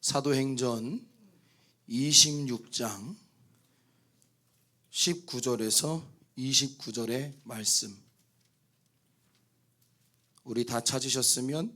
사도행전 26장 19절에서 29절의 말씀, 우리 다 찾으셨으면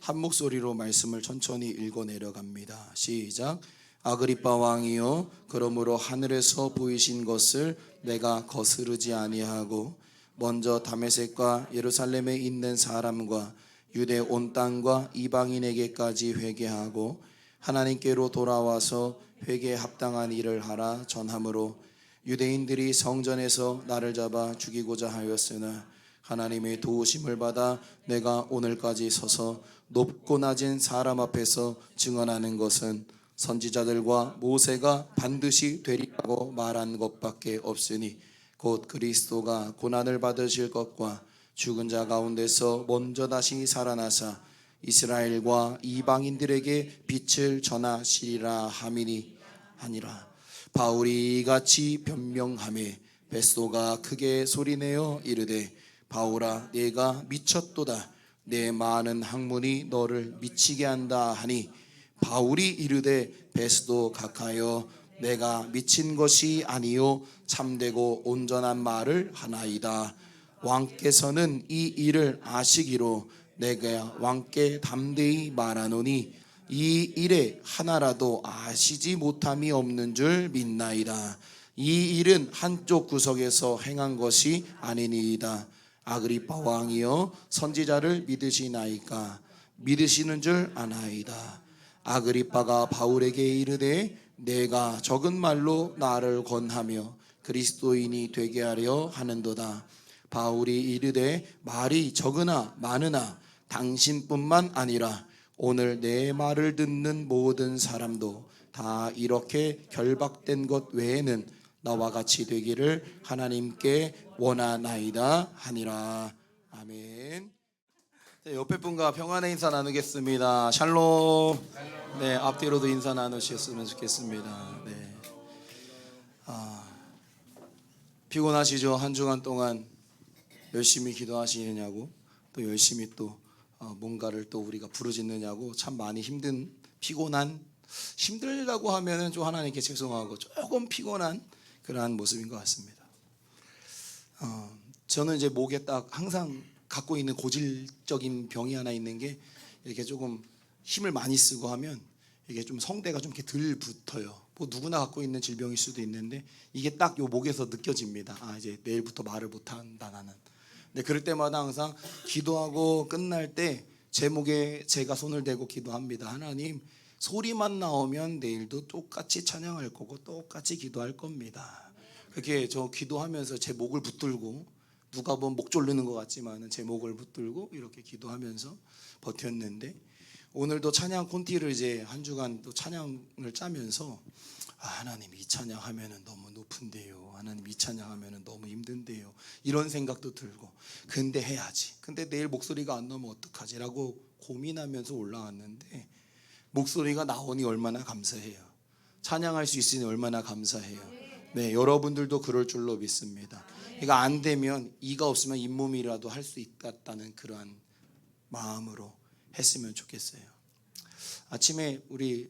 한 목소리로 말씀을 천천히 읽어 내려갑니다. 시작. 아그리빠 왕이여, 그러므로 하늘에서 보이신 것을 내가 거스르지 아니하고 먼저 다메섹과 예루살렘에 있는 사람과 유대 온 땅과 이방인에게까지 회개하고 하나님께로 돌아와서 회개에 합당한 일을 하라 전함으로 유대인들이 성전에서 나를 잡아 죽이고자 하였으나 하나님의 도우심을 받아 내가 오늘까지 서서 높고 낮은 사람 앞에서 증언하는 것은 선지자들과 모세가 반드시 되리라고 말한 것밖에 없으니 곧 그리스도가 고난을 받으실 것과 죽은 자 가운데서 먼저 다시 살아나사 이스라엘과 이방인들에게 빛을 전하시리라 함이니 하니라. 바울이 이같이 변명하매 베스도가 크게 소리내어 이르되 바울아, 내가 미쳤도다. 내 많은 학문이 너를 미치게 한다 하니 바울이 이르되 베스도 각하여 내가 미친 것이 아니요 참되고 온전한 말을 하나이다. 왕께서는 이 일을 아시기로 내가 왕께 담대히 말하노니 이 일에 하나라도 아시지 못함이 없는 줄 믿나이다. 이 일은 한쪽 구석에서 행한 것이 아니니이다. 아그리빠 왕이여, 선지자를 믿으시나이까? 믿으시는 줄 아나이다. 아그리빠가 바울에게 이르되 내가 적은 말로 나를 권하며 그리스도인이 되게 하려 하는도다. 바울이 이르되 말이 적으나 많으나 당신뿐만 아니라 오늘 내 말을 듣는 모든 사람도 다 이렇게 결박된 것 외에는 나와 같이 되기를 하나님께 원하나이다 하니라. 아멘. 옆에 분과 평안의 인사 나누겠습니다. 샬롬. 네, 앞뒤로도 인사 나누셨으면 좋겠습니다. 네. 피곤하시죠? 한 주간 동안 열심히 기도하시느냐고, 또 열심히 또 뭔가를 또 우리가 부르짖느냐고 참 많이 피곤한, 힘들다고 하면은 좀 하나님께 죄송하고 조금 피곤한 그러한 모습인 것 같습니다. 저는 이제 목에 딱 항상 갖고 있는 고질적인 병이 하나 있는 게, 이렇게 조금 힘을 많이 쓰고 하면 이게 좀 성대가 좀 이렇게 덜 붙어요. 뭐 누구나 갖고 있는 질병일 수도 있는데 이게 딱 요 목에서 느껴집니다. 이제 내일부터 말을 못한다 나는. 근데 그럴 때마다 항상 기도하고 끝날 때 제 목에 제가 손을 대고 기도합니다. 하나님, 소리만 나오면 내일도 똑같이 찬양할 거고 똑같이 기도할 겁니다. 그렇게 저 기도하면서 제 목을 붙들고, 누가 보면 목 졸르는 것 같지만 제 목을 붙들고 이렇게 기도하면서 버텼는데, 오늘도 찬양 콘티를 이제 한 주간 또 찬양을 짜면서 하나님, 이 찬양하면은 너무 높은데요, 하나님 이 찬양하면은 너무 힘든데요, 이런 생각도 들고, 근데 해야지, 근데 내일 목소리가 안 나오면 어떡하지라고 고민하면서 올라왔는데, 목소리가 나오니 얼마나 감사해요. 찬양할 수 있으니 얼마나 감사해요. 네, 여러분들도 그럴 줄로 믿습니다. 이거 안 되면, 이가 없으면 잇몸이라도 할 수 있다는 그러한 마음으로 했으면 좋겠어요. 아침에 우리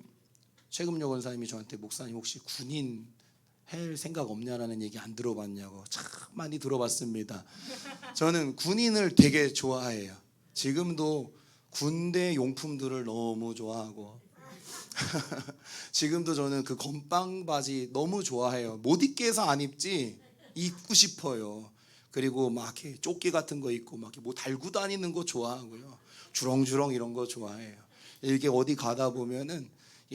최금요 권사님이 저한테, 목사님 혹시 군인 할 생각 없냐라는 얘기 안 들어봤냐고. 참 많이 들어봤습니다. 저는 군인을 되게 좋아해요. 지금도 군대 용품들을 너무 좋아하고 지금도 저는 그 건빵 바지 너무 좋아해요. 못 입게 해서 안 입지 입고 싶어요. 그리고 막 이렇게 조끼 같은 거 입고 막 뭐 달고 다니는 거 좋아하고요. 주렁주렁 이런 거 좋아해요. 이렇게 어디 가다 보면은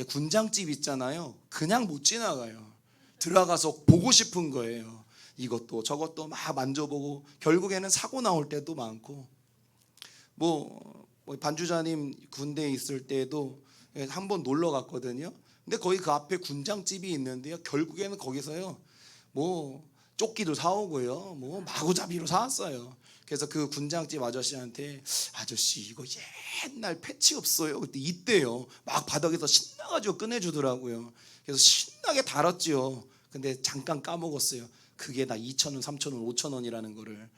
군장집 있잖아요. 그냥 못 지나가요. 들어가서 보고 싶은 거예요. 이것도 저것도 막 만져보고, 결국에는 사고 나올 때도 많고. 뭐 반주자님 군대에 있을 때도 한 번 놀러 갔거든요. 근데 거기 그 앞에 군장집이 있는데요, 결국에는 거기서요 뭐 조끼도 사오고요, 뭐 마구잡이로 사왔어요. 그래서 그 군장집 아저씨한테, 아저씨 이거 옛날 패치 없어요? 그때 있대요. 막 바닥에서 신나가지고 꺼내주더라고요. 그래서 신나게 달았죠. 근데 잠깐 까먹었어요. 그게 다 2,000원, 3,000원, 5,000원이라는 거를.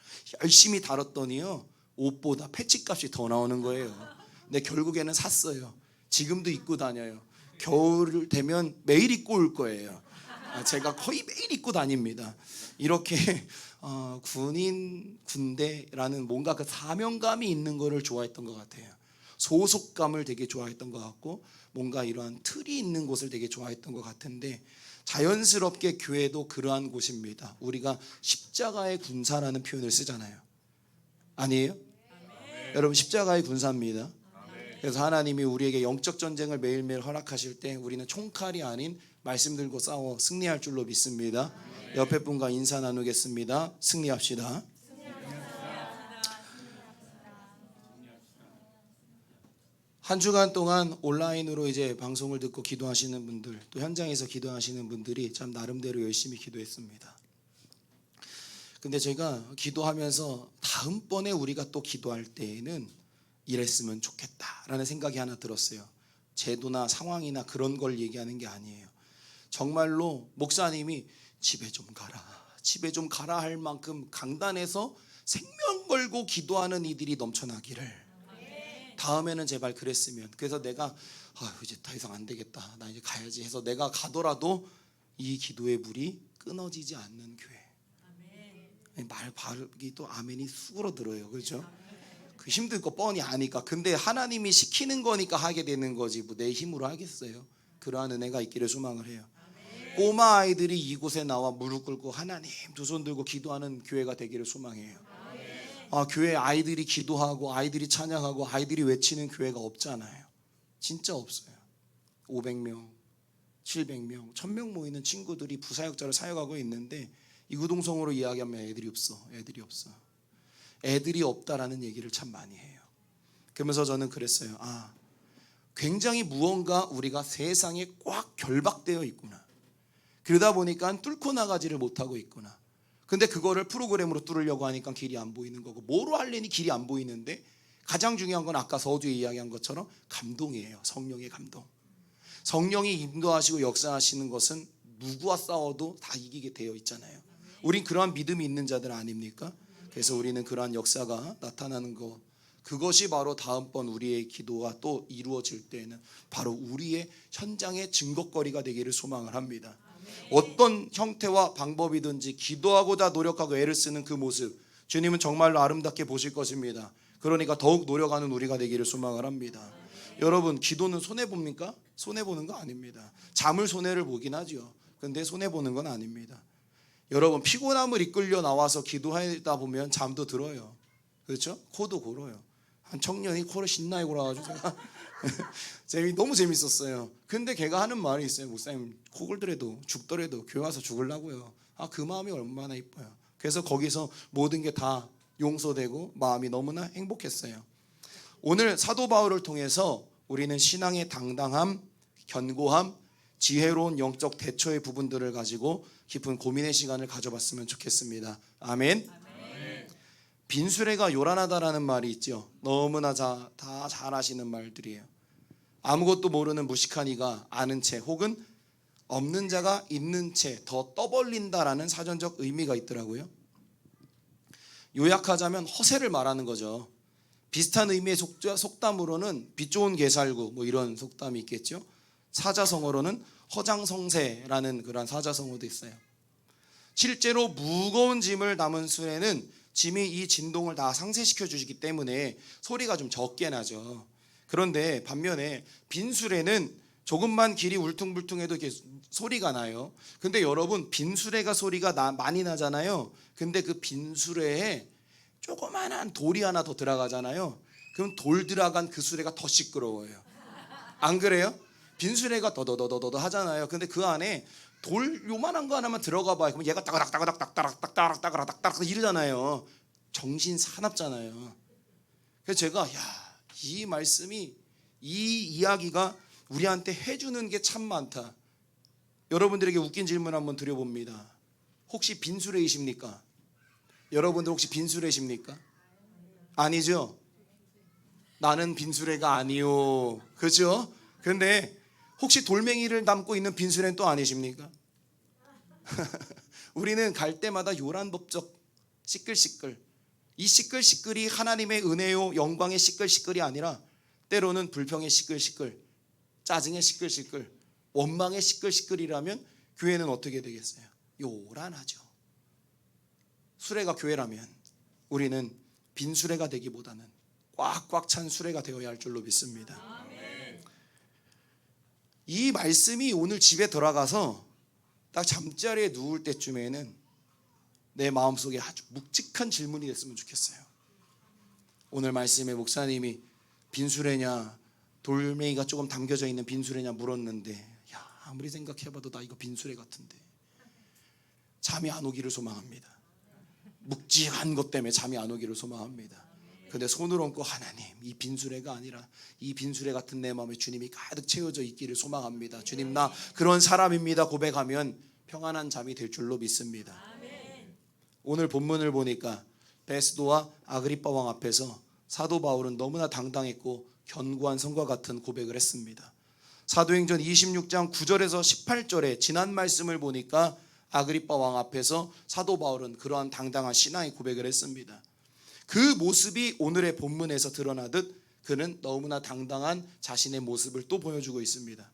열심히 달았더니요, 옷보다 패치 값이 더 나오는 거예요. 근데 결국에는 샀어요. 지금도 입고 다녀요. 겨울 되면 매일 입고 올 거예요. 제가 거의 매일 입고 다닙니다. 이렇게 군대라는 뭔가 그 사명감이 있는 거를 좋아했던 것 같아요. 소속감을 되게 좋아했던 것 같고 뭔가 이러한 틀이 있는 곳을 되게 좋아했던 것 같은데 자연스럽게 교회도 그러한 곳입니다. 우리가 십자가의 군사라는 표현을 쓰잖아요. 아니에요? 아멘. 여러분 십자가의 군사입니다. 아멘. 그래서 하나님이 우리에게 영적 전쟁을 매일매일 허락하실 때 우리는 총칼이 아닌 말씀 들고 싸워 승리할 줄로 믿습니다. 아멘. 옆에 분과 인사 나누겠습니다. 승리합시다. 한 주간 동안 온라인으로 이제 방송을 듣고 기도하시는 분들, 또 현장에서 기도하시는 분들이 참 나름대로 열심히 기도했습니다. 근데 제가 기도하면서 다음번에 우리가 또 기도할 때에는 이랬으면 좋겠다라는 생각이 하나 들었어요. 제도나 상황이나 그런 걸 얘기하는 게 아니에요. 정말로 목사님이 집에 좀 가라 할 만큼 강단에서 생명 걸고 기도하는 이들이 넘쳐나기를, 다음에는 제발 그랬으면. 그래서 내가 이제 더 이상 안 되겠다, 나 이제 가야지 해서 내가 가더라도 이 기도의 불이 끊어지지 않는 교회. 아멘. 말 바르기 또 아멘이 쑥으로 들어요. 그렇죠? 그 힘들 거 뻔히 아니까. 근데 하나님이 시키는 거니까 하게 되는 거지 뭐 내 힘으로 하겠어요? 그러한 은혜가 있기를 소망을 해요. 아멘. 꼬마 아이들이 이곳에 나와 무릎 꿇고 하나님 두 손 들고 기도하는 교회가 되기를 소망해요. 교회 아이들이 기도하고 아이들이 찬양하고 아이들이 외치는 교회가 없잖아요. 진짜 없어요. 500명, 700명, 1000명 모이는 친구들이 부사역자로 사역하고 있는데 이구동성으로 이야기하면 애들이 없어. 애들이 없다라는 얘기를 참 많이 해요. 그러면서 저는 그랬어요. 굉장히 무언가 우리가 세상에 꽉 결박되어 있구나. 그러다 보니까 뚫고 나가지를 못하고 있구나. 근데 그거를 프로그램으로 뚫으려고 하니까 길이 안 보이는 거고, 뭐로 하려니 길이 안 보이는데 가장 중요한 건 아까 서두에 이야기한 것처럼 감동이에요. 성령의 감동. 성령이 인도하시고 역사하시는 것은 누구와 싸워도 다 이기게 되어 있잖아요. 우린 그러한 믿음이 있는 자들 아닙니까? 그래서 우리는 그러한 역사가 나타나는 것, 그것이 바로 다음번 우리의 기도가 또 이루어질 때에는 바로 우리의 현장의 증거거리가 되기를 소망을 합니다. 어떤 형태와 방법이든지 기도하고자 노력하고 애를 쓰는 그 모습, 주님은 정말로 아름답게 보실 것입니다. 그러니까 더욱 노력하는 우리가 되기를 소망을 합니다. 여러분, 기도는 손해봅니까? 손해보는 거 아닙니다. 잠을 손해를 보긴 하죠. 근데 손해보는 건 아닙니다. 여러분, 피곤함을 이끌려 나와서 기도하다 보면 잠도 들어요. 그렇죠? 코도 골어요. 한 청년이 코를 신나게 골아가지고 너무 재밌었어요. 근데 걔가 하는 말이 있어요. 목사님, 코 골더라도 죽더라도 교회 와서 죽으려고요. 그 마음이 얼마나 이뻐요. 그래서 거기서 모든 게 다 용서되고 마음이 너무나 행복했어요. 오늘 사도 바울을 통해서 우리는 신앙의 당당함, 견고함, 지혜로운 영적 대처의 부분들을 가지고 깊은 고민의 시간을 가져봤으면 좋겠습니다. 아멘. 빈수레가 요란하다라는 말이 있죠. 너무나 다 잘 아시는 말들이에요. 아무것도 모르는 무식한 이가 아는 채, 혹은 없는 자가 있는 채 더 떠벌린다라는 사전적 의미가 있더라고요. 요약하자면 허세를 말하는 거죠. 비슷한 의미의 속담으로는 빛 좋은 개살구 뭐 이런 속담이 있겠죠. 사자성어로는 허장성세라는 그런 사자성어도 있어요. 실제로 무거운 짐을 담은 수레는 짐이 이 진동을 다 상쇄시켜 주시기 때문에 소리가 좀 적게 나죠. 그런데 반면에 빈수레는 조금만 길이 울퉁불퉁해도 이렇게 소리가 나요. 근데 여러분, 빈수레가 소리가 많이 나잖아요. 근데 그 빈수레에 조그만한 돌이 하나 더 들어가잖아요. 그럼 돌 들어간 그 수레가 더 시끄러워요. 안 그래요? 빈수레가 더더더더더 하잖아요. 근데 그 안에 돌 요만한 거 하나만 들어가 봐요. 그럼 얘가 따가닥따가닥 이러잖아요. 정신 사납잖아요. 그래서 제가 이 말씀이, 이 이야기가 우리한테 해주는 게 참 많다. 여러분들에게 웃긴 질문 한번 드려봅니다. 혹시 빈수레이십니까? 여러분들 혹시 빈수레십니까? 아니죠? 나는 빈수레가 아니요. 그렇죠? 근데 혹시 돌멩이를 담고 있는 빈수레는 또 아니십니까? 우리는 갈 때마다 요란법적 시끌시끌, 이 시끌시끌이 하나님의 은혜요 영광의 시끌시끌이 아니라 때로는 불평의 시끌시끌, 짜증에 시끌시끌, 원망에 시끌시끌이라면 교회는 어떻게 되겠어요? 요란하죠. 수레가 교회라면 우리는 빈 수레가 되기보다는 꽉꽉 찬 수레가 되어야 할 줄로 믿습니다. 이 말씀이 오늘 집에 들어가서 딱 잠자리에 누울 때쯤에는 내 마음속에 아주 묵직한 질문이 됐으면 좋겠어요. 오늘 말씀에 목사님이 빈수레냐 돌멩이가 조금 담겨져 있는 빈수레냐 물었는데, 야, 아무리 생각해봐도 나 이거 빈수레 같은데. 잠이 안 오기를 소망합니다. 묵직한 것 때문에 잠이 안 오기를 소망합니다. 근데 손을 얹고 하나님, 이 빈수레가 아니라 이 빈수레 같은 내 마음에 주님이 가득 채워져 있기를 소망합니다. 주님, 나 그런 사람입니다 고백하면 평안한 잠이 될 줄로 믿습니다. 오늘 본문을 보니까 베스도와 아그리빠 왕 앞에서 사도 바울은 너무나 당당했고 견고한 성과 같은 고백을 했습니다. 사도행전 26장 9절에서 18절에 지난 말씀을 보니까 아그리빠 왕 앞에서 사도 바울은 그러한 당당한 신앙의 고백을 했습니다. 그 모습이 오늘의 본문에서 드러나듯 그는 너무나 당당한 자신의 모습을 또 보여주고 있습니다.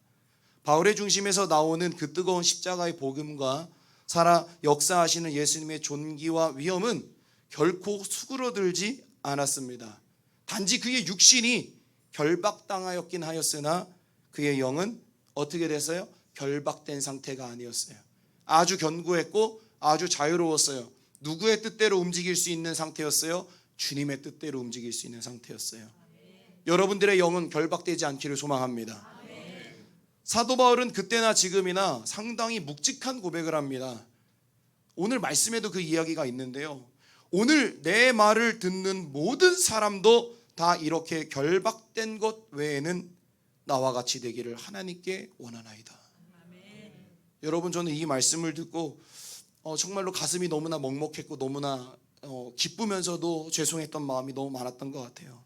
바울의 중심에서 나오는 그 뜨거운 십자가의 복음과 살아 역사하시는 예수님의 존귀와 위엄은 결코 수그러들지 않았습니다. 단지 그의 육신이 결박당하였긴 하였으나 그의 영은 어떻게 됐어요? 결박된 상태가 아니었어요. 아주 견고했고 아주 자유로웠어요. 누구의 뜻대로 움직일 수 있는 상태였어요? 주님의 뜻대로 움직일 수 있는 상태였어요. 여러분들의 영은 결박되지 않기를 소망합니다. 사도 바울은 그때나 지금이나 상당히 묵직한 고백을 합니다. 오늘 말씀에도 그 이야기가 있는데요, 오늘 내 말을 듣는 모든 사람도 다 이렇게 결박된 것 외에는 나와 같이 되기를 하나님께 원하나이다. 여러분, 저는 이 말씀을 듣고 정말로 가슴이 너무나 먹먹했고 너무나 기쁘면서도 죄송했던 마음이 너무 많았던 것 같아요.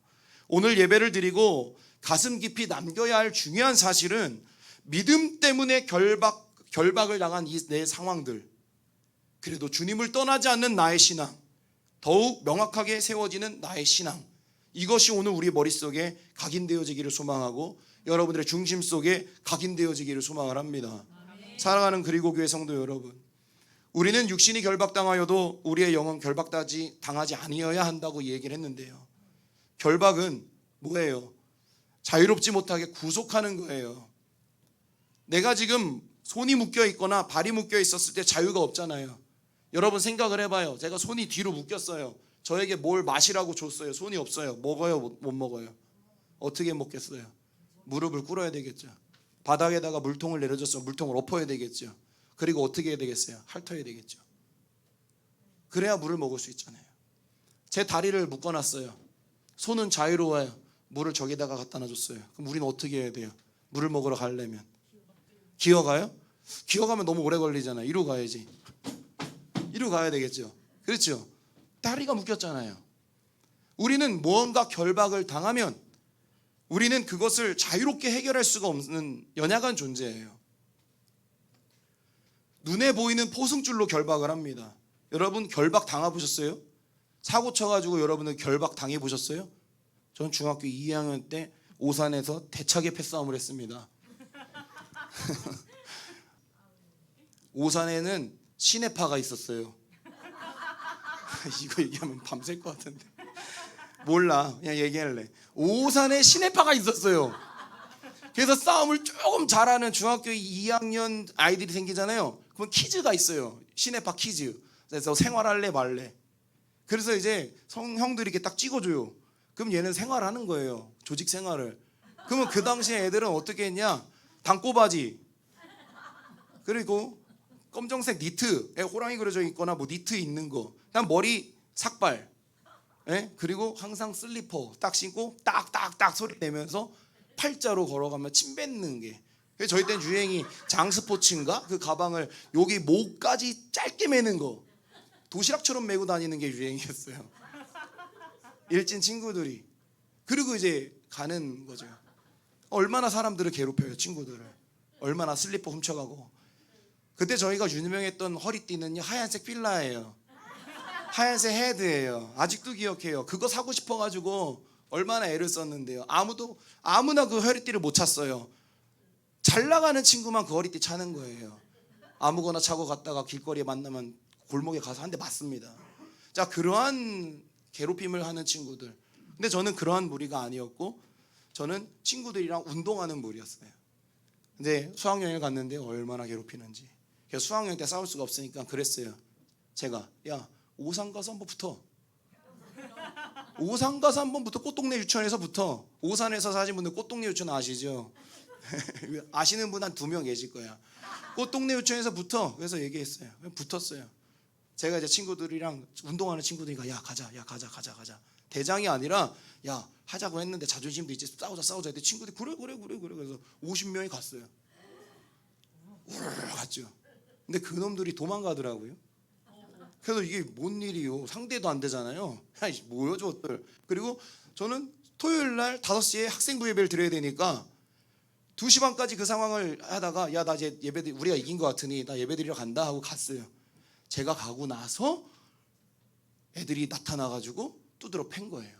오늘 예배를 드리고 가슴 깊이 남겨야 할 중요한 사실은 믿음 때문에 결박을 당한 이 내 상황들, 그래도 주님을 떠나지 않는 나의 신앙, 더욱 명확하게 세워지는 나의 신앙, 이것이 오늘 우리 머릿속에 각인되어지기를 소망하고 여러분들의 중심 속에 각인되어지기를 소망을 합니다. 사랑하는 그리고교회 성도 여러분, 우리는 육신이 결박당하여도 우리의 영은 결박당하지 아니어야 한다고 얘기를 했는데요, 결박은 뭐예요? 자유롭지 못하게 구속하는 거예요. 내가 지금 손이 묶여 있거나 발이 묶여 있었을 때 자유가 없잖아요. 여러분 생각을 해봐요. 제가 손이 뒤로 묶였어요. 저에게 뭘 마시라고 줬어요. 손이 없어요. 먹어요? 못 먹어요? 어떻게 먹겠어요? 무릎을 꿇어야 되겠죠. 바닥에다가 물통을 내려줬으면 물통을 엎어야 되겠죠. 그리고 어떻게 해야 되겠어요? 핥아야 되겠죠. 그래야 물을 먹을 수 있잖아요. 제 다리를 묶어놨어요. 손은 자유로워요. 물을 저기다가 갖다 놔줬어요. 그럼 우리는 어떻게 해야 돼요? 물을 먹으러 가려면 기어가요? 기어가면 너무 오래 걸리잖아요. 이리로 가야지. 이리로 가야 되겠죠. 그렇죠? 다리가 묶였잖아요. 우리는 무언가 결박을 당하면 우리는 그것을 자유롭게 해결할 수가 없는 연약한 존재예요. 눈에 보이는 포승줄로 결박을 합니다. 여러분 결박 당해보셨어요? 사고 쳐가지고 여러분은 결박 당해보셨어요? 전 중학교 2학년 때 오산에서 대차게 패싸움을 했습니다. 오산에는 시내파가 있었어요. 이거 얘기하면 밤샐 것 같은데 몰라, 그냥 얘기할래. 오산에 시내파가 있었어요. 그래서 싸움을 조금 잘하는 중학교 2학년 아이들이 생기잖아요. 그러면 퀴즈가 있어요. 시내파 퀴즈. 그래서 생활할래 말래. 그래서 이제 형들이 이렇게 딱 찍어줘요. 그럼 얘는 생활하는 거예요. 조직 생활을. 그러면 그 당시에 애들은 어떻게 했냐, 단꼬바지 그리고 검정색 니트에 호랑이 그려져 있거나 뭐 니트 있는 거, 그다음 머리 삭발, 그리고 항상 슬리퍼 딱 신고 딱딱딱 소리 내면서 팔자로 걸어가면 침 뱉는 게, 저희 때는 유행이 장스포츠인가 그 가방을 여기 목까지 짧게 매는 거, 도시락처럼 메고 다니는 게 유행이었어요. 일진 친구들이. 그리고 이제 가는 거죠. 얼마나 사람들을 괴롭혀요, 친구들을. 얼마나 슬리퍼 훔쳐가고. 그때 저희가 유명했던 허리띠는요, 하얀색 필라예요. 하얀색 헤드예요. 아직도 기억해요. 그거 사고 싶어가지고 얼마나 애를 썼는데요. 아무나 그 허리띠를 못 찼어요. 잘 나가는 친구만 그 허리띠 차는 거예요. 아무거나 차고 갔다가 길거리에 만나면 골목에 가서 한 대 맞습니다. 자, 그러한 괴롭힘을 하는 친구들. 근데 저는 그러한 무리가 아니었고, 저는 친구들이랑 운동하는 무리였어요. 근데 수학여행을 갔는데 얼마나 괴롭히는지. 그래서 수학여행 때 싸울 수가 없으니까 그랬어요. 제가, 야, 오산 가서 한번 붙어. 오산 가서 한번 붙어. 꽃동네 유치원에서 붙어. 오산에서 사신 분들 꽃동네 유치원 아시죠? 아시는 분 한 2명 계실 거야. 꽃동네 유치원에서 붙어. 그래서 얘기했어요. 붙었어요. 제가 이제 친구들이랑 운동하는 친구들이니까 야 가자, 야 가자. 대장이 아니라 야 하자고 했는데 자존심도 있지, 싸우자 했더니 친구들이 그래. 그래서 50명이 갔어요. 우르르 갔죠. 근데 그놈들이 도망가더라고요. 그래서 이게 뭔 일이요? 상대도 안 되잖아요. 야, 뭐요 저것들. 그리고 저는 토요일 날 5시에 학생부 예배를 드려야 되니까 2시 반까지 그 상황을 하다가 야 나 이제 예배 우리가 이긴 것 같으니 나 예배 드리러 간다 하고 갔어요. 제가 가고 나서 애들이 나타나가지고 두드러 팬 거예요.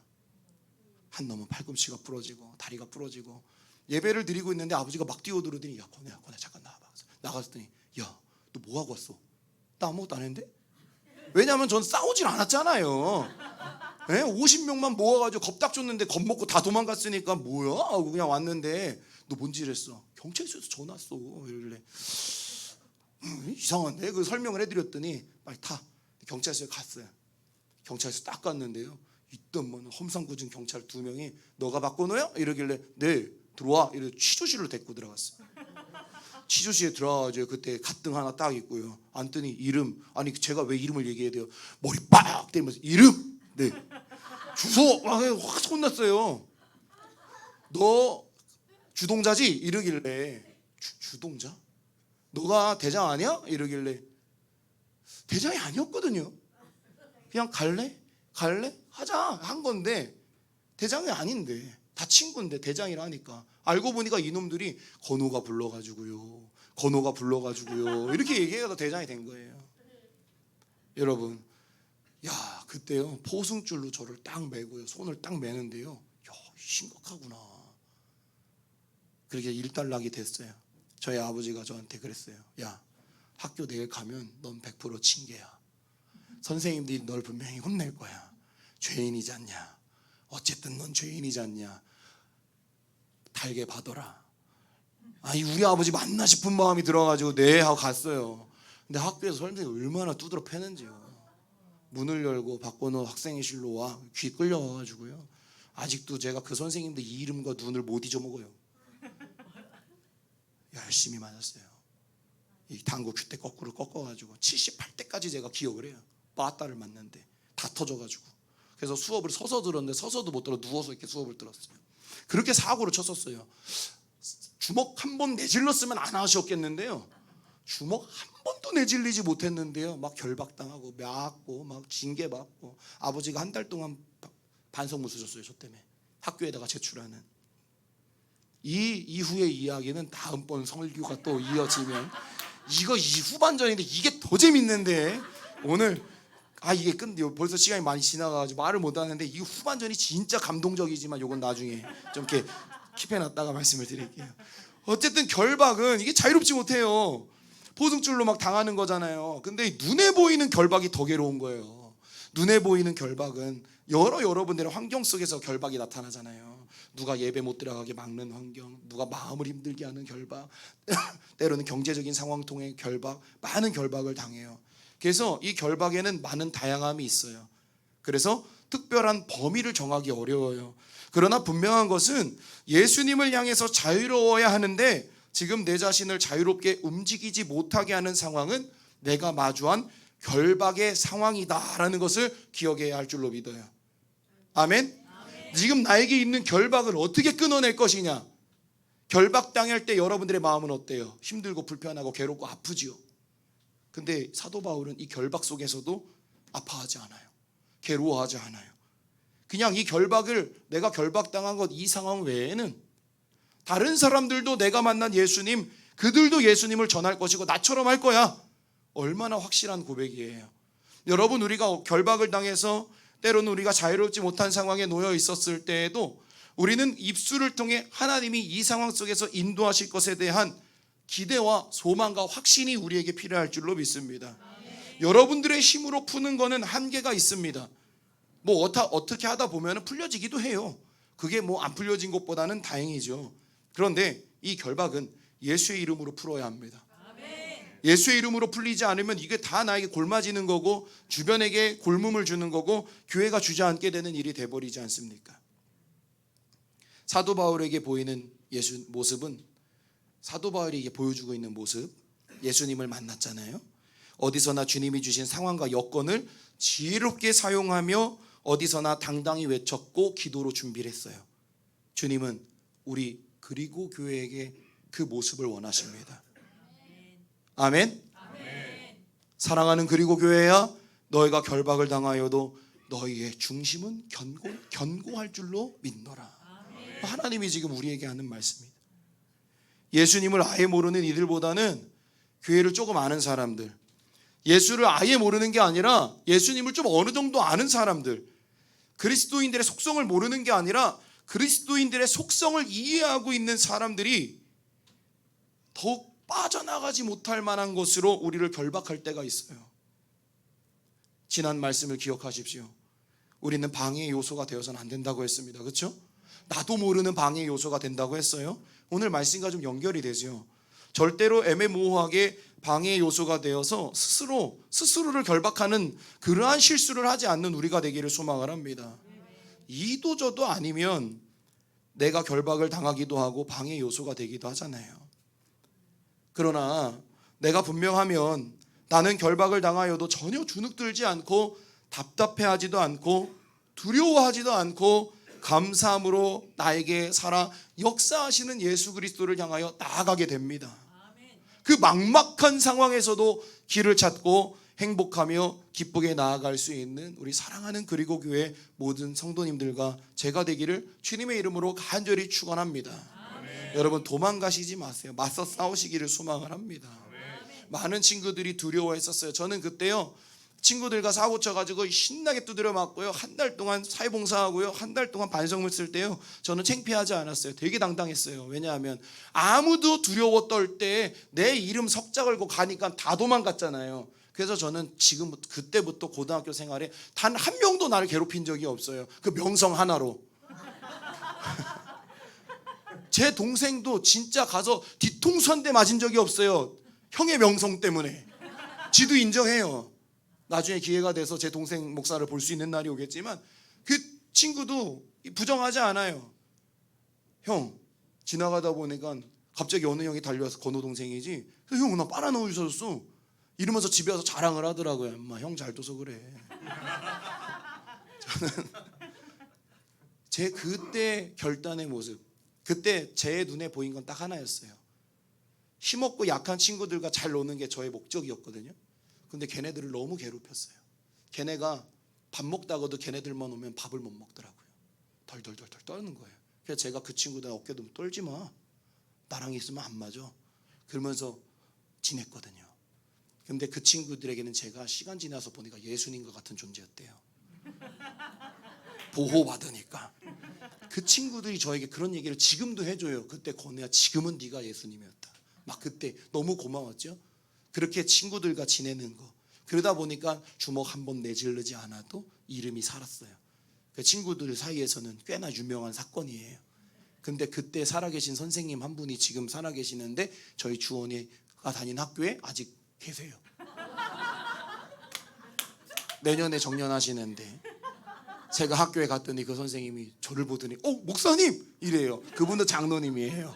한 놈은 팔꿈치가 부러지고 다리가 부러지고. 예배를 드리고 있는데 아버지가 막 뛰어들더니 야 권혜야 잠깐 나와봐. 나갔더니 야 너 뭐하고 왔어? 나 아무것도 안 했는데? 왜냐하면 전 싸우질 않았잖아요. 50명만 모아가지고 겁딱 줬는데 겁먹고 다 도망갔으니까 뭐야 하고 그냥 왔는데 너 뭔지 이랬어. 경찰서에서 전화 왔어. 이러길래 이상한데? 그 설명을 해드렸더니 빨리 타. 경찰서에 갔어요. 경찰서 딱 갔는데요, 있던만 험상궂은 경찰 2명이 너가 박건호야? 이러길래 네 들어와. 이래 취조실로 데리고 들어갔어요. 취조실에 들어가가지고 그때 갓등 하나 딱 있고요. 앉더니 이름, 아니 제가 왜 이름을 얘기해야 돼요? 머리 빡 때리면서 이름, 네 주소 막 확 혼났어요. 너 주동자지? 이러길래 주동자? 너가 대장 아니야? 이러길래 대장이 아니었거든요. 그냥 갈래 하자 한 건데 대장이 아닌데 다 친구인데 대장이라 하니까 알고 보니까 이놈들이 건호가 불러가지고요 이렇게 얘기해서 대장이 된 거예요. 여러분, 야 그때요 포승줄로 저를 딱 매고요 손을 딱 매는데요, 야 심각하구나. 그렇게 일단락이 됐어요. 저희 아버지가 저한테 그랬어요. 야 학교 내일 가면 넌 100% 징계야. 선생님들이 널 분명히 혼낼 거야. 죄인이지 않냐, 어쨌든 넌 죄인이지 않냐, 달게 받아라. 아니 우리 아버지 맞나 싶은 마음이 들어가지고 네 하고 갔어요. 근데 학교에서 선생님이 얼마나 두드러 패는지요. 문을 열고 박건호 학생회실로 와. 귀 끌려와가지고요, 아직도 제가 그 선생님들 이름과 눈을 못 잊어먹어요. 열심히 맞았어요. 이 당구 큐대 거꾸로 꺾어가지고 78대까지 제가 기억을 해요. 빠따를 맞는데 다 터져가지고. 그래서 수업을 서서 들었는데 서서도 못 들어 누워서 이렇게 수업을 들었어요. 그렇게 사고를 쳤었어요. 주먹 한 번 내질렀으면 안 하셨겠는데요, 주먹 한 번도 내질리지 못했는데요, 막 결박당하고 맞고 막 징계받고. 아버지가 한 달 동안 반성문 쓰셨어요. 저 때문에 학교에다가 제출하는. 이 이후의 이야기는 다음번 설교가 또 이어지면, 이거 이 후반전인데 이게 더 재밌는데 오늘 이게 끝 벌써 시간이 많이 지나가가지고 말을 못하는데 이 후반전이 진짜 감동적이지만 요건 나중에 좀 이렇게 킵해놨다가 말씀을 드릴게요. 어쨌든 결박은 이게 자유롭지 못해요. 포승줄로 막 당하는 거잖아요. 근데 눈에 보이는 결박이 더 괴로운 거예요. 눈에 보이는 결박은 여러분들의 환경 속에서 결박이 나타나잖아요. 누가 예배 못 들어가게 막는 환경, 누가 마음을 힘들게 하는 결박, 때로는 경제적인 상황 통해 결박, 많은 결박을 당해요. 그래서 이 결박에는 많은 다양함이 있어요. 그래서 특별한 범위를 정하기 어려워요. 그러나 분명한 것은 예수님을 향해서 자유로워야 하는데 지금 내 자신을 자유롭게 움직이지 못하게 하는 상황은 내가 마주한 결박의 상황이다라는 것을 기억해야 할 줄로 믿어요. 아멘? 지금 나에게 있는 결박을 어떻게 끊어낼 것이냐. 결박당할 때 여러분들의 마음은 어때요? 힘들고 불편하고 괴롭고 아프지요. 근데 사도 바울은 이 결박 속에서도 아파하지 않아요. 괴로워하지 않아요. 그냥 이 결박을, 내가 결박당한 것 이 상황 외에는 다른 사람들도 내가 만난 예수님, 그들도 예수님을 전할 것이고 나처럼 할 거야. 얼마나 확실한 고백이에요. 여러분, 우리가 결박을 당해서 때로는 우리가 자유롭지 못한 상황에 놓여 있었을 때에도 우리는 입술을 통해 하나님이 이 상황 속에서 인도하실 것에 대한 기대와 소망과 확신이 우리에게 필요할 줄로 믿습니다. 여러분들의 힘으로 푸는 거는 한계가 있습니다. 뭐 어떻게 하다 보면 풀려지기도 해요. 그게 뭐 안 풀려진 것보다는 다행이죠. 그런데 이 결박은 예수의 이름으로 풀어야 합니다. 예수의 이름으로 풀리지 않으면 이게 다 나에게 골마지는 거고 주변에게 골μ음을 주는 거고 교회가 주저앉게 되는 일이 돼버리지 않습니까? 사도 바울에게 보이는 모습은 사도 바울이 보여주고 있는 모습, 예수님을 만났잖아요. 어디서나 주님이 주신 상황과 여건을 지혜롭게 사용하며 어디서나 당당히 외쳤고 기도로 준비를 했어요. 주님은 우리 그리고 교회에게 그 모습을 원하십니다. 아멘. 사랑하는 그리고 교회야, 너희가 결박을 당하여도 너희의 중심은 견고할 줄로 믿노라. 하나님이 지금 우리에게 하는 말씀입니다. 예수님을 아예 모르는 이들보다는 교회를 조금 아는 사람들, 예수를 아예 모르는 게 아니라 예수님을 좀 어느 정도 아는 사람들, 그리스도인들의 속성을 모르는 게 아니라 그리스도인들의 속성을 이해하고 있는 사람들이 더욱 빠져나가지 못할 만한 것으로 우리를 결박할 때가 있어요. 지난 말씀을 기억하십시오. 우리는 방해의 요소가 되어서는 안 된다고 했습니다. 그렇죠? 나도 모르는 방해의 요소가 된다고 했어요. 오늘 말씀과 좀 연결이 되죠. 절대로 애매모호하게 방해의 요소가 되어서 스스로를 결박하는 그러한 실수를 하지 않는 우리가 되기를 소망을 합니다. 이도저도 아니면 내가 결박을 당하기도 하고 방해의 요소가 되기도 하잖아요. 그러나 내가 분명하면 나는 결박을 당하여도 전혀 주눅들지 않고 답답해하지도 않고 두려워하지도 않고 감사함으로 나에게 살아 역사하시는 예수 그리스도를 향하여 나아가게 됩니다. 그 막막한 상황에서도 길을 찾고 행복하며 기쁘게 나아갈 수 있는 우리 사랑하는 그리고 교회 모든 성도님들과 제가 되기를 주님의 이름으로 간절히 축원합니다. 여러분 도망가시지 마세요. 맞서 싸우시기를 소망을 합니다. 많은 친구들이 두려워했었어요. 저는 그때요 친구들과 사고 쳐가지고 신나게 두드려 맞고요, 한 달 동안 사회봉사하고요, 한 달 동안 반성문 쓸 때요 저는 창피하지 않았어요. 되게 당당했어요. 왜냐하면 아무도 두려워 떨 때 내 이름 석자 걸고 가니까 다 도망갔잖아요. 그래서 저는 그때부터 고등학교 생활에 단 한 명도 나를 괴롭힌 적이 없어요. 그 명성 하나로. 제 동생도 진짜 가서 뒤통수 한 대 맞은 적이 없어요. 형의 명성 때문에. 지도 인정해요. 나중에 기회가 돼서 제 동생 목사를 볼 수 있는 날이 오겠지만 그 친구도 부정하지 않아요. 형 지나가다 보니까 갑자기 어느 형이 달려와서 건호 동생이지, 형 나 빨아넣어 주셨어 이러면서 집에 와서 자랑을 하더라고요. 엄마 형 잘 둬서 그래. 저는 제 그때 결단의 모습, 그때 제 눈에 보인 건 딱 하나였어요. 힘없고 약한 친구들과 잘 노는 게 저의 목적이었거든요. 근데 걔네들을 너무 괴롭혔어요. 걔네가 밥 먹다가도 걔네들만 오면 밥을 못 먹더라고요. 덜덜덜덜 떠는 거예요. 그래서 제가 그 친구들 어깨 좀 떨지 마, 나랑 있으면 안 맞아, 그러면서 지냈거든요. 근데 그 친구들에게는 제가 시간 지나서 보니까 예수님과 같은 존재였대요. 보호받으니까. 그 친구들이 저에게 그런 얘기를 지금도 해줘요. 그때 건우야 지금은 네가 예수님이었다. 막 그때 너무 고마웠죠. 그렇게 친구들과 지내는 거, 그러다 보니까 주먹 한 번 내지르지 않아도 이름이 살았어요. 그 친구들 사이에서는 꽤나 유명한 사건이에요. 근데 그때 살아계신 선생님 한 분이 지금 살아계시는데 저희 주원이가 다닌 학교에 아직 계세요. 내년에 정년하시는데 제가 학교에 갔더니 그 선생님이 저를 보더니 목사님 이래요. 그분도 장로님이에요.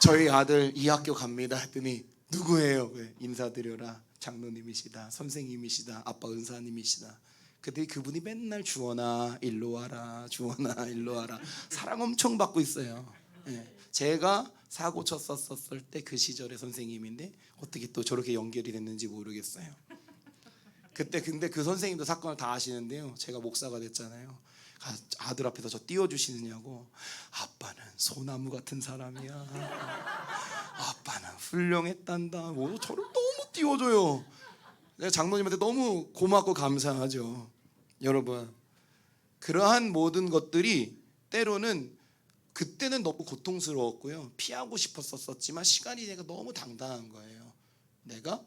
저희 아들 이 학교 갑니다 했더니 누구예요? 인사드려라. 장로님이시다, 선생님이시다, 아빠 은사님이시다. 근데 그분이 맨날 주원아 일로 와라, 주원아 일로 와라, 사랑 엄청 받고 있어요. 제가 사고 쳤었을 때 그 시절의 선생님인데 어떻게 또 저렇게 연결이 됐는지 모르겠어요. 그때 근데 그 선생님도 사건을 다 아시는데요, 제가 목사가 됐잖아요. 아들 앞에서 저 띄워주시느냐고. 아빠는 소나무 같은 사람이야, 아빠는 훌륭했단다, 뭐 저를 너무 띄워줘요. 내가 장로님한테 너무 고맙고 감사하죠. 여러분, 그러한 모든 것들이 때로는 그때는 너무 고통스러웠고요. 피하고 싶었었지만 시간이 내가 너무 당당한 거예요. 내가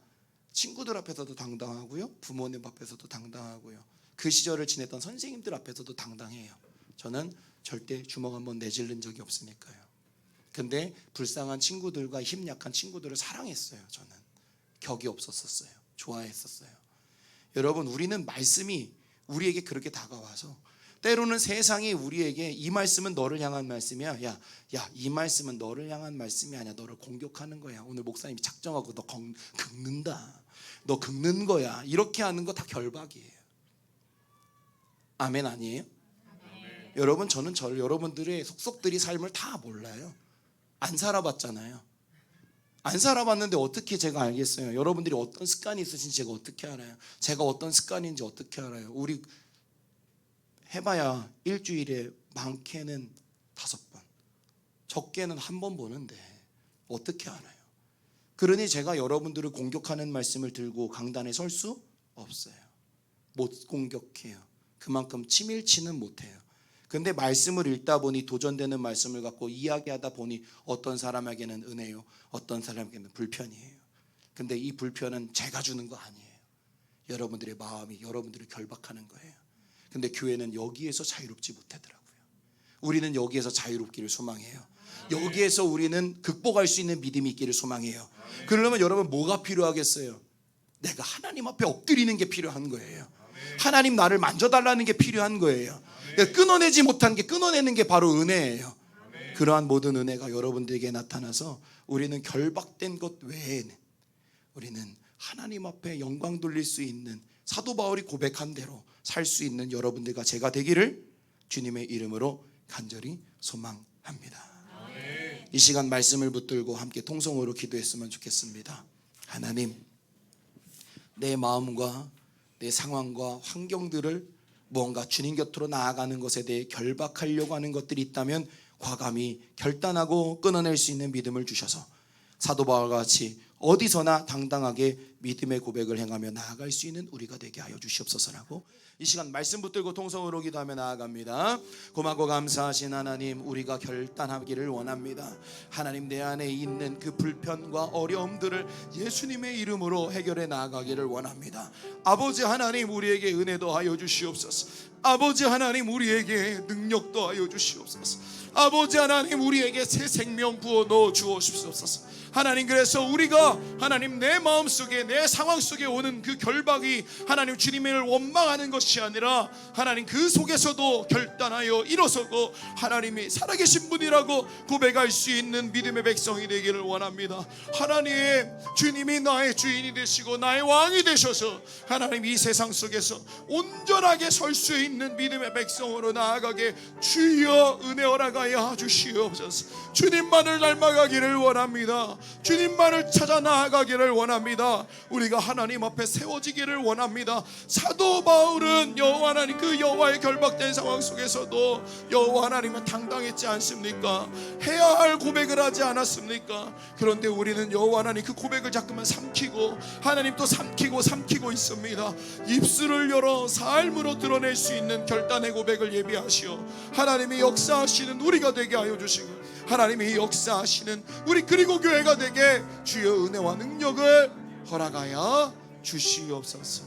친구들 앞에서도 당당하고요. 부모님 앞에서도 당당하고요. 그 시절을 지냈던 선생님들 앞에서도 당당해요. 저는 절대 주먹 한번 내질른 적이 없으니까요. 근데 불쌍한 친구들과 힘 약한 친구들을 사랑했어요. 저는 격이 없었어요. 좋아했었어요. 여러분, 우리는 말씀이 우리에게 그렇게 다가와서 때로는 세상이 우리에게 이 말씀은 너를 향한 말씀이야. 야, 이 말씀은 너를 향한 말씀이 아니야. 너를 공격하는 거야. 오늘 목사님이 작정하고 너 긁는다. 너 긁는 거야. 이렇게 하는 거 다 결박이에요. 아멘 아니에요? 아멘. 여러분, 저는 여러분들의 속속들이 삶을 다 몰라요. 안 살아봤잖아요. 안 살아봤는데 어떻게 제가 알겠어요? 여러분들이 어떤 습관이 있으신지 제가 어떻게 알아요? 제가 어떤 습관인지 어떻게 알아요? 우리 해봐야 일주일에 많게는 5번, 적게는 1번 보는데 어떻게 알아요? 그러니 제가 여러분들을 공격하는 말씀을 들고 강단에 설 수 없어요. 못 공격해요. 그만큼 치밀치는 못해요. 근데 말씀을 읽다 보니 도전되는 말씀을 갖고 이야기하다 보니 어떤 사람에게는 은혜요, 어떤 사람에게는 불편이에요. 근데 이 불편은 제가 주는 거 아니에요. 여러분들의 마음이 여러분들을 결박하는 거예요. 근데 교회는 여기에서 자유롭지 못하더라고요. 우리는 여기에서 자유롭기를 소망해요. 여기에서 우리는 극복할 수 있는 믿음이 있기를 소망해요. 그러려면 여러분 뭐가 필요하겠어요? 내가 하나님 앞에 엎드리는 게 필요한 거예요. 하나님 나를 만져달라는 게 필요한 거예요. 끊어내지 못한 게 끊어내는 게 바로 은혜예요. 그러한 모든 은혜가 여러분들에게 나타나서 우리는 결박된 것 외에는 우리는 하나님 앞에 영광 돌릴 수 있는 사도 바울이 고백한 대로 살 수 있는 여러분들과 제가 되기를 주님의 이름으로 간절히 소망합니다. 이 시간 말씀을 붙들고 함께 통성으로 기도했으면 좋겠습니다. 하나님, 내 마음과 내 상황과 환경들을 무언가 주님 곁으로 나아가는 것에 대해 결박하려고 하는 것들이 있다면 과감히 결단하고 끊어낼 수 있는 믿음을 주셔서 사도 바울과 같이 어디서나 당당하게 믿음의 고백을 행하며 나아갈 수 있는 우리가 되게 하여 주시옵소서라고 이 시간 말씀 붙들고 통성으로 기도하며 나아갑니다. 고맙고 감사하신 하나님, 우리가 결단하기를 원합니다. 하나님, 내 안에 있는 그 불편과 어려움들을 예수님의 이름으로 해결해 나아가기를 원합니다. 아버지 하나님, 우리에게 은혜도 하여 주시옵소서. 아버지 하나님, 우리에게 능력도 하여 주시옵소서. 아버지 하나님, 우리에게 새 생명 부어 넣어 주옵소서. 하나님, 그래서 우리가 하나님 내 마음속에 내 상황 속에 오는 그 결박이 하나님 주님을 원망하는 것이 아니라 하나님 그 속에서도 결단하여 일어서고 하나님이 살아계신 분이라고 고백할 수 있는 믿음의 백성이 되기를 원합니다. 하나님, 주님이 나의 주인이 되시고 나의 왕이 되셔서 하나님 이 세상 속에서 온전하게 설 수 있는 믿음의 백성으로 나아가게 주여 은혜 허락하여 주시옵소서. 주님만을 닮아가기를 원합니다. 주님만을 찾아 나아가기를 원합니다. 우리가 하나님 앞에 세워지기를 원합니다. 사도 바울은 여호와 하나님, 그 여호와의 결박된 상황 속에서도 여호와 하나님은 당당했지 않습니까? 해야 할 고백을 하지 않았습니까? 그런데 우리는 여호와 하나님 그 고백을 자꾸만 삼키고 하나님 또 삼키고 있습니다. 입술을 열어 삶으로 드러낼 수 있는 결단의 고백을 예비하시오. 하나님이 역사하시는 우리가 되게 하여 주시고 하나님이 역사하시는 우리 그리고 교회가 되게 주여 은혜와 능력을 허락하여 주시옵소서.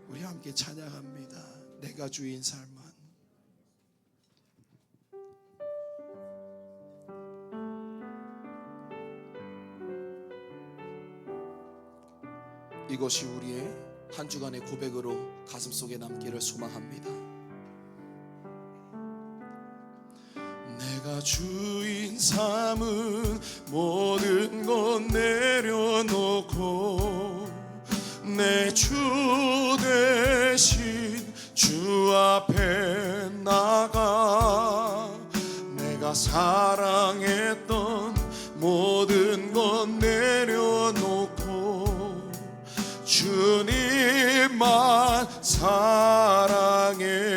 우리 함께 찬양합니다. 내가 주인 삶은 이것이 우리의 한 주간의 고백으로 가슴속에 남기를 소망합니다. 내가 주인 삼은 모든 것 내려놓고 내 주 대신 주 앞에 나가 내가 사랑했던 모든 것 내려놓고 주님만 사랑해.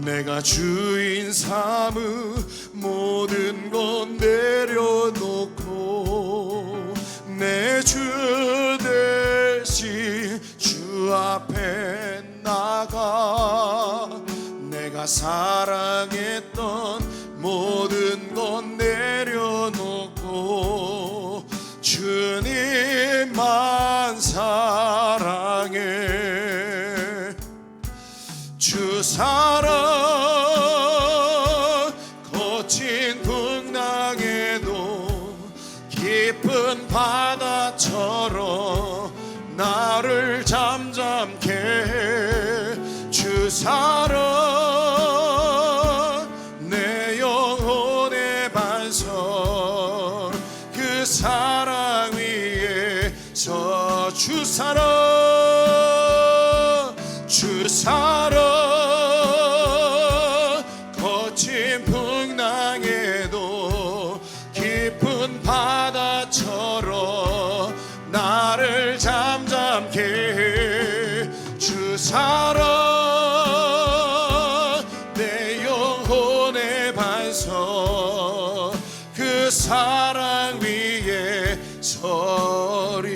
내가 주인 삶은 모든 것 내려놓고 내 주 대신 주 앞에 나가 내가 사랑했던 모든 것 내려놓고 주님만 사랑해. 주 사랑 거친 풍랑에도 깊은 바다처럼 나를 잠잠케 해. 주 사랑 내 영혼의 반석 그 사랑 위에서 주 사랑 거친 풍랑에도 깊은 바다처럼 나를 잠잠케 해. 주 사랑 내 영혼의 반석 그 사랑 위에 서리.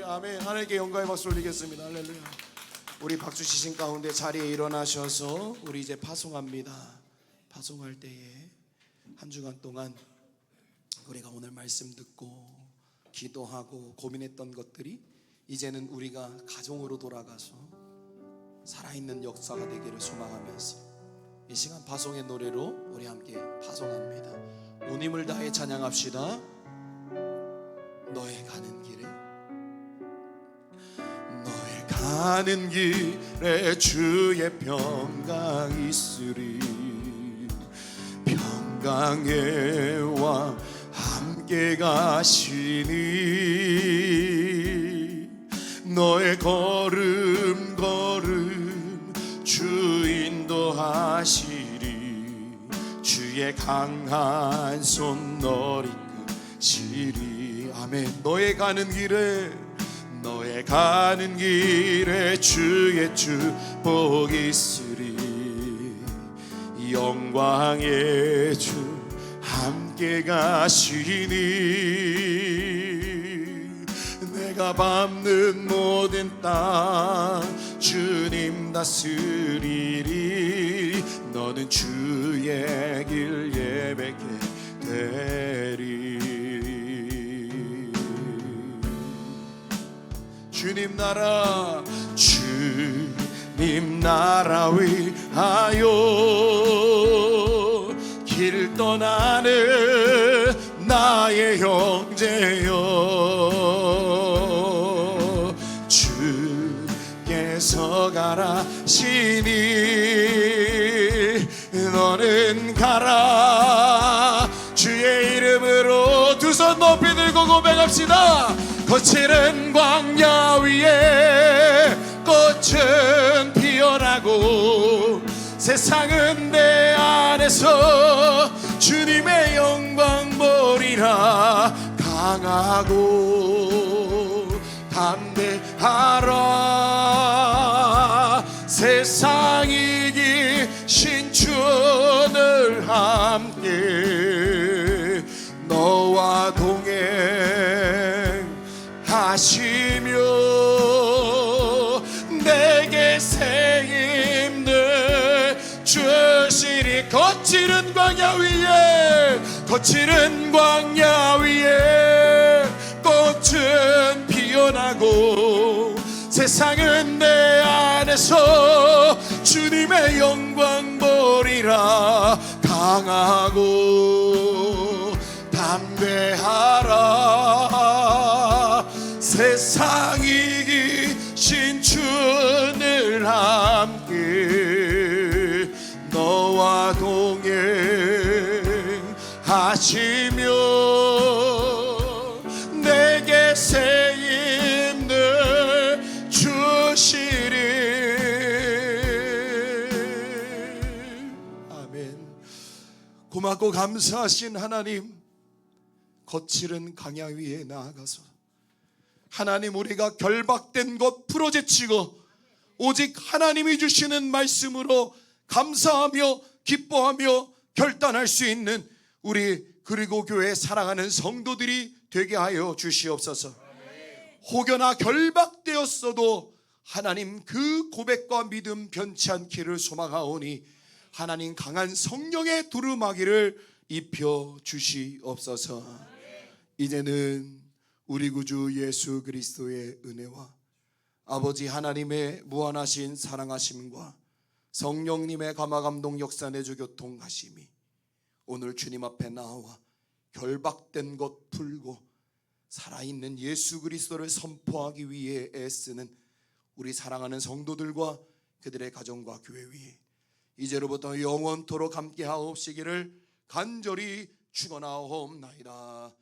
아멘. 하나님께 영광의 박수 올리겠습니다. 할렐루야. 우리 박수 치신 가운데 자리에 일어나셔서 우리 이제 파송합니다. 파송할 때에 한 주간 동안 우리가 오늘 말씀 듣고 기도하고 고민했던 것들이 이제는 우리가 가정으로 돌아가서 살아있는 역사가 되기를 소망하면서 이 시간 파송의 노래로 우리 함께 파송합니다. 온 힘을 다해 찬양합시다. 너의 가는 길에 너의 가는 길에 주의 평강 있으리. 평강의 왕 함께 가시니 너의 걸음 주 인도하시리. 주의 강한 손 너를 이끄시리. 아멘. 너의 가는 길에 주의 축복 있으리. 영광의 주 함께 가시니 내가 밟는 모든 땅 주님 다스리리. 너는 주의 길 예배게 되리. 주님 나라 위하여 길 떠나는 나의 형제여. 주께서 가라시니 너는 가라. 주의 이름으로 두 손 높이 들고 고백합시다. 거칠은 광야 위에 꽃은 피어나고 세상은 내 안에서 주님의 영광 보리라. 강하고 담대하라. 세상 이기신 주를 함께 너와 동행하시며 내게 새 힘을 주시리. 거칠은 광야 위에 꽃은 피어나고 세상은 내 안에서 주님의 영광 보리라. 강하고 담대하라. 세상 이기신 주를 함께 너와 동행하시며 내게 새 힘을 주시리. 아멘. 고맙고 감사하신 하나님, 거칠은 강야 위에 나아가서 하나님 우리가 결박된 것 풀어제치고 오직 하나님이 주시는 말씀으로 감사하며 기뻐하며 결단할 수 있는 우리 그리고 교회 사랑하는 성도들이 되게 하여 주시옵소서. 혹여나 결박되었어도 하나님 그 고백과 믿음 변치 않기를 소망하오니 하나님 강한 성령의 두루마기를 입혀 주시옵소서. 이제는 우리 구주 예수 그리스도의 은혜와 아버지 하나님의 무한하신 사랑하심과 성령님의 감화감동 역사 내주 교통하심이 오늘 주님 앞에 나와 결박된 것 풀고 살아있는 예수 그리스도를 선포하기 위해 애쓰는 우리 사랑하는 성도들과 그들의 가정과 교회 위에 이제로부터 영원토록 함께 하옵시기를 간절히 축원하옵나이다.